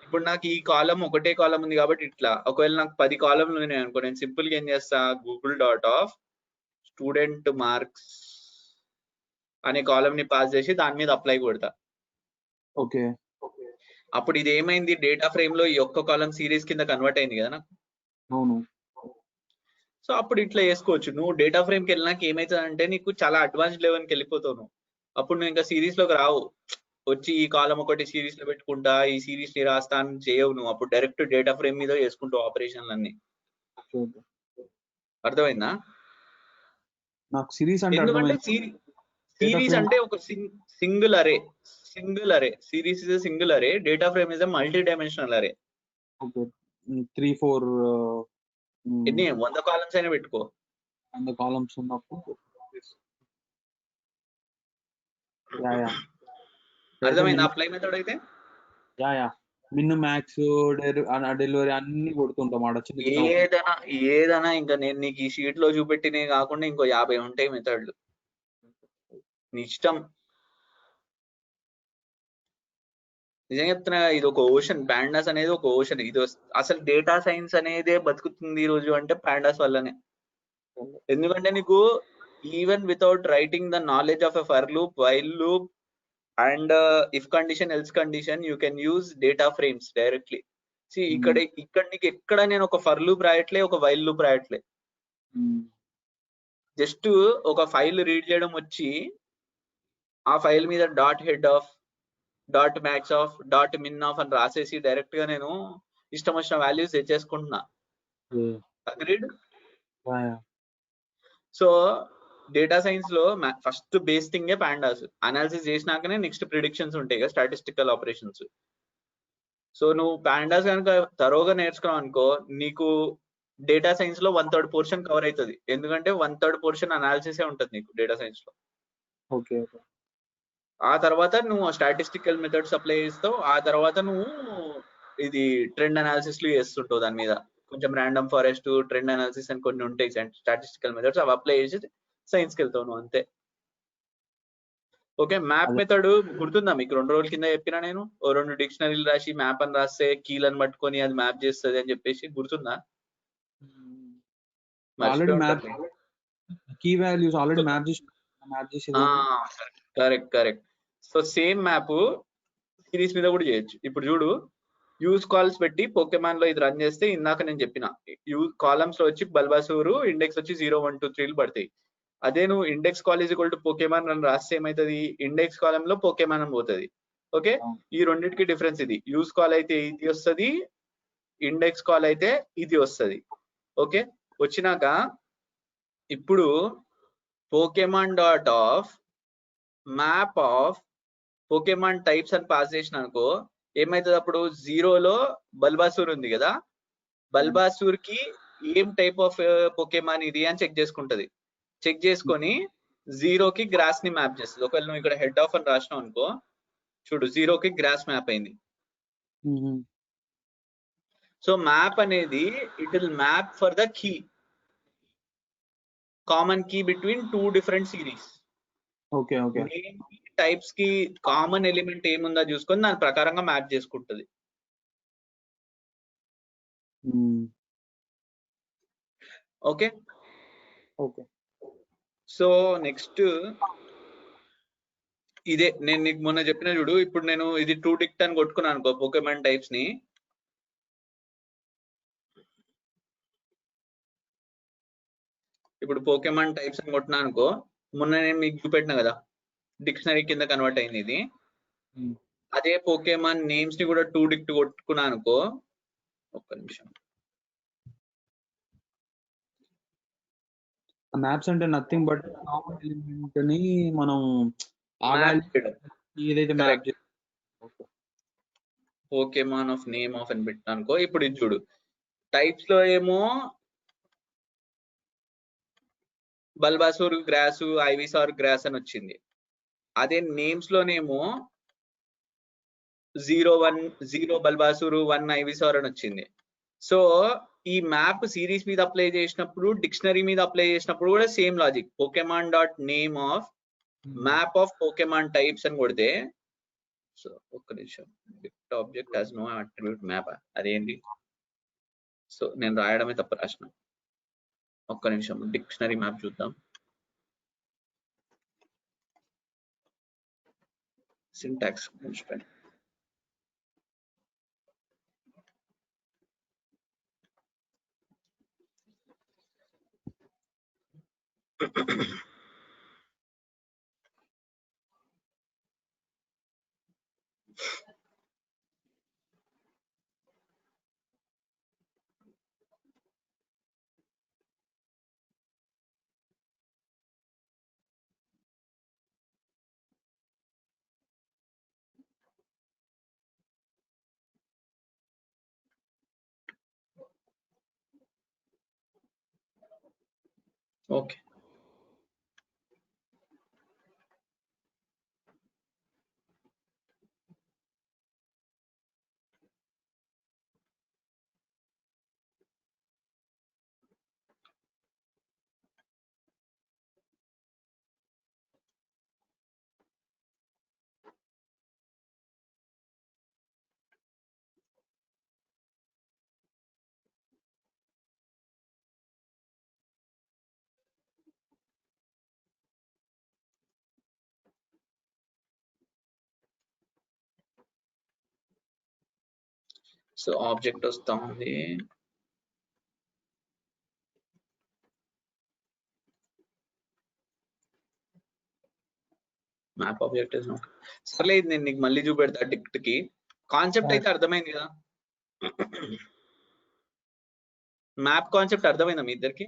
ఇప్పుడు నాకు ఈ కాలం ఒకటే కాలం ఉంది కాబట్టి ఇట్లా, ఒకవేళ నాకు 10 కాలంలు ఉన్నాయి అనుకో, నేను సింపుల్ గా ఏం చేస్తా, Google dot of student marks అనే కాలం ని పాస్ చేసి దాని మీద అప్లై కొడతా. ఓకే అప్పుడు ఇది ఏమైంది, డేటా ఫ్రేమ్ లో ఈ ఒక్క కాలం సిరీస్ కింద కన్వర్ట్ అయింది కదా నాకు. అవును. సో అప్పుడు ఇట్లా చేసుకోవచ్చు. నువ్వు డేటా ఫ్రేమ్ కి వెళ్ళినాక ఏమైతుంది అంటే నీకు చాలా అడ్వాన్స్డ్ లెవెల్కి వెళ్ళిపోతావు నువ్వు. అప్పుడు నువ్వు ఇంకా సిరీస్ లోకి రావు, వచ్చి ఈ కాలం ఒకటి సిరీస్ లో పెట్టుకుంటా ఈ సిరీస్ ని రాస్తా అని చేయవు నువ్వు. అప్పుడు డైరెక్ట్ డేటా ఫ్రేమ్ మీద చేసుకుంటావు ఆపరేషన్లు అన్ని. అర్థమైందా? నాకు సిరీస్ అంటే ఎందుకంటే సిరీస్ అంటే ఒక సింగిల్ అరే. సిరీస్ ఇస్ సింగిల్ అరే, data frame is multi dimensional అరే. 3 4 ఎన్ని 100 కాలమ్స్ అయినా పెట్టుకో. 100 కాలమ్స్ ఉన్నప్పుడు అర్థమైంది అప్లై మెథడ్ అయితే. మిన్ మ్యాక్స్ డెలివరీ అన్ని కొడుతుంటాం. ఏదైనా ఇంకా నేను నీకు ఈ షీట్ లో చూపెట్టినవి కాకుండా ఇంకో 50 ఉంటాయి మెథడ్లు, నీ ఇష్టం. నిజంగా చెప్తున్నా, ఇది ఒక ఓషన్. పాండాస్ అనేది ఒక ఓషన్. ఇది అసలు డేటా సైన్స్ అనేదే బతుకుతుంది ఈ రోజు అంటే పాండాస్ వల్లనే. ఎందుకంటే నీకు even without writing the knowledge of a for loop, while loop and if condition, else condition, you can use data frames directly. ఇక్కడ నీకు ఎక్కడ నేను ఒక ఫర్ లూప్ రాయట్లే, ఒక వైల్ లూప్ రాయట్లే. జస్ట్ ఒక ఫైల్ రీడ్ చేయడం వచ్చి ఆ ఫైల్ మీద dot head of, dot max of, dot min of అని రాసేసి డైరెక్ట్ గా నేను ఇష్టం వచ్చిన వాల్యూస్ తెచ్చేసుకుంటున్నా. అగ్రీడ్? సో డేటా సైన్స్ లో ఫస్ట్ బేస్ థింగే పాండాస్. అనాలిసిస్ చేసినాకనే నెక్స్ట్ ప్రిడిక్షన్స్ ఉంటాయి కదా, స్టాటిస్టికల్ ఆపరేషన్స్. సో నువ్వు పాండాస్ కనుక తరోగా నేర్చుకున్నావు అనుకో, నీకు డేటా సైన్స్ లో 1/3 పోర్షన్ కవర్ అవుతుంది. ఎందుకంటే 1/3 పోర్షన్ అనాలిసిస్ ఉంటుంది నీకు డేటా సైన్స్ లో. ఆ తర్వాత నువ్వు స్టాటిస్టికల్ మెథడ్స్ అప్లై చేస్తావు. ఆ తర్వాత నువ్వు ఇది ట్రెండ్ అనాలిసిస్ లో చేస్తుంటావు దాని మీద కొంచెం ర్యాండమ్ ఫారెస్ట్ ట్రెండ్ అనాలిసిస్ అని కొన్ని ఉంటాయి స్టాటిస్టికల్ మెథడ్స్ అవి అప్లై చేసి సైన్స్కి వెళ్తావు నువ్వు అంతే. ఓకే, మ్యాప్ మెథడ్ గుర్తుందా మీకు? 2 రోజుల కింద చెప్పినా నేను. 2 డిక్షనరీలు రాసి మ్యాప్ అని రాస్తే కీలను పట్టుకొని అది మ్యాప్ చేస్తుంది అని చెప్పేసి, గుర్తుందా? Already map key values already map చేసి correct. So same map series మీద కూడా చేయొచ్చు. ఇప్పుడు చూడు, యూజ్ కాల్స్ పెట్టి పోకెమాన్ లో ఇది రన్ చేస్తే ఇందాక నేను చెప్పిన యూజ్ కాలమ్స్ లో వచ్చి బల్బాసూరు ఇండెక్స్ వచ్చి 0 1 2 3 పడతాయి. అదే నువ్వు index col is equal to Pokemon అని రాస్తే ఏమైతుంది, ఇండెక్స్ కాలం లో పోకెమాన్ అని పోతుంది. ఓకే, ఈ రెండింటికి డిఫరెన్స్ ఇది. యూజ్ కాల్ అయితే ఇది వస్తుంది, ఇండెక్స్ కాల్ అయితే ఇది వస్తుంది. ఓకే, వచ్చినాక ఇప్పుడు Pokemon dot of map of Pokemon types అని పాస్ చేసిన అనుకో ఏమైతుంది, అప్పుడు 0లో బల్బాసూర్ ఉంది కదా, బల్బాసూర్ కి ఏం టైప్ ఆఫ్ పోకెమాన్ ఇది అని చెక్ చేసుకుంటది. చెక్ చేసుకొని 0కి గ్రాస్ ని మ్యాప్ చేస్తుంది. ఒకవేళ నువ్వు ఇక్కడ హెడ్ ఆఫ్ అని రాసినావు అనుకో, చూడు 0కి గ్రాస్ మ్యాప్ అయింది. సో మ్యాప్ అనేది it will map for the key, common key between 2 different series. Okay types కి కామన్ ఎలిమెంట్ ఏముందో చూసుకొని దాని ప్రకారంగా మ్యాప్ చేసుకుంటది. ఓకే, సో నెక్స్ట్ ఇదే నేను నీకు మొన్న చెప్పిన చూడు. ఇప్పుడు నేను ఇది 2 డిక్ట్ అని కొట్టుకున్నాను అనుకో పోకెమాన్ టైప్స్ ని. ఇప్పుడు పోకెమాన్ టైప్స్ అని కొట్టినా అనుకో, మొన్న నేను మీకు చూపెట్టిన కదా డిక్షనరీ కింద కన్వర్ట్ అయింది ఇది. అదే పోకెమాన్ నేమ్స్ ని కూడా 2 డిక్ట్ కొట్టుకున్నా అనుకో, ఒక్క నిమిషం. మ్యాప్స్ అంటే నథింగ్ బట్ కామన్ ఎలిమెంట్ ని మనం ఏదైతే map Pokemon of name of అని పెట్టినా అనుకో, ఇప్పుడు ఇది చూడు టైప్స్ లో ఏమో బల్బాసూర్ గ్రాస్, ఐవిసార్ గ్రాస్ అని వచ్చింది. అదే నేమ్స్ లోనేమో 0 1 0 బల్బాసూర్ 1 ఐవిసార్ అని వచ్చింది. సో ఈ మ్యాప్ సిరీస్ మీద అప్లై చేసినప్పుడు, డిక్షనరీ మీద అప్లై చేసినప్పుడు కూడా same logic. Pokemon dot name of map of Pokemon types అని కొడితే, సో ఒక్క నిమిషం, object has no attribute map అదేంటి? సో నేను రాయడమే తప్పు రాసిన. ఒక్క నిమిషం, డిక్షనరీ మ్యాప్ చూద్దాం. Syntax okay. సో ఆబ్జెక్ట్ వస్తా ఉంది. మ్యాప్ ఆబ్జెక్ట్ సర్లే, ఇది నేను నీకు మళ్ళీ చూపెడతా డిక్ట్ కి. కాన్సెప్ట్ అయితే అర్థమైంది కదా? మ్యాప్ కాన్సెప్ట్ అర్థమైందా మీ ఇద్దరికి?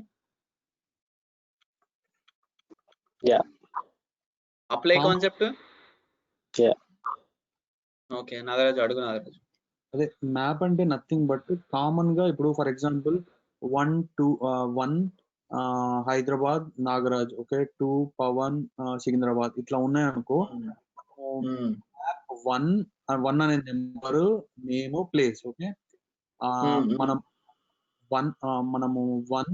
Apply concept okay. నాగరాజు అడుగు. నాగరాజు అదే మ్యాప్ అంటే నథింగ్ బట్ కామన్ గా ఇప్పుడు for example 1 2 1 Hyderabad Nagaraj, okay 2 Pawan Secunderabad ఇట్లా ఉన్నాయనుకో, వన్ అనే నెంబర్ నేమ్ ప్లేస్. ఓకే, మనం మనము వన్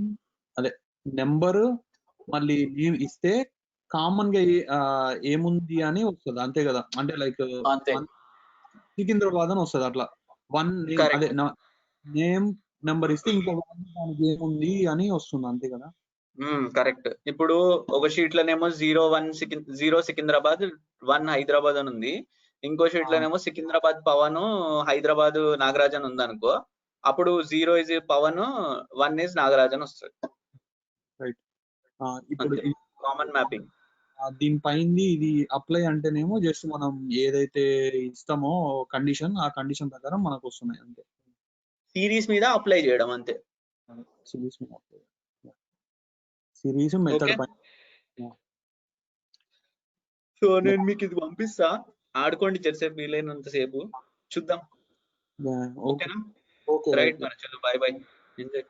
అదే నెంబర్ మళ్ళీ నేమ్ ఇస్తే కామన్ గా ఏముంది అని వస్తుంది అంతే కదా, అంటే లైక్ అంతే. సికింద్రాబాద్ అని వస్తుంది అట్లా. One name Correct. అదే నేమ్ నెంబర్ ఇస్తే ఇంకో దానికి ఏముంది అని వస్తుంది అంతే కదా. కరెక్ట్. ఇప్పుడు ఒక షీట్ లోనేమో 0 సికింద్రాబాద్ 1 హైదరాబాద్ అని ఉంది. ఇంకో షీట్ లోనేమో సికింద్రాబాద్ పవన్ హైదరాబాద్ నాగరాజ్ అని ఉంది అనుకో, అప్పుడు 0 ఇస్ పవన్ 1 ఇస్ నాగరాజ్ అని వస్తుంది. రైట్. ఇప్పుడు కామన్ మ్యాపింగ్. దీనిపైన ఇది అప్లై అంటేనేమో జస్ట్ మనం ఏదైతే ఇస్తామో కండిషన్, ఆ కండిషన్ ప్రకారం మనకు వస్తున్నాయి అంతే. సిరీస్ మీద అప్లై చేయడం అంతే. Series method Okay. సో నేను మీకు ఇది పంపిస్తా, ఆడుకోండి చెరిసేపు, వీలైనంత సేపు చూద్దాం. ఓకే ఓకేనా? రైట్ మరి, చలో, బాయ్ బాయ్, ఎంజాయ్.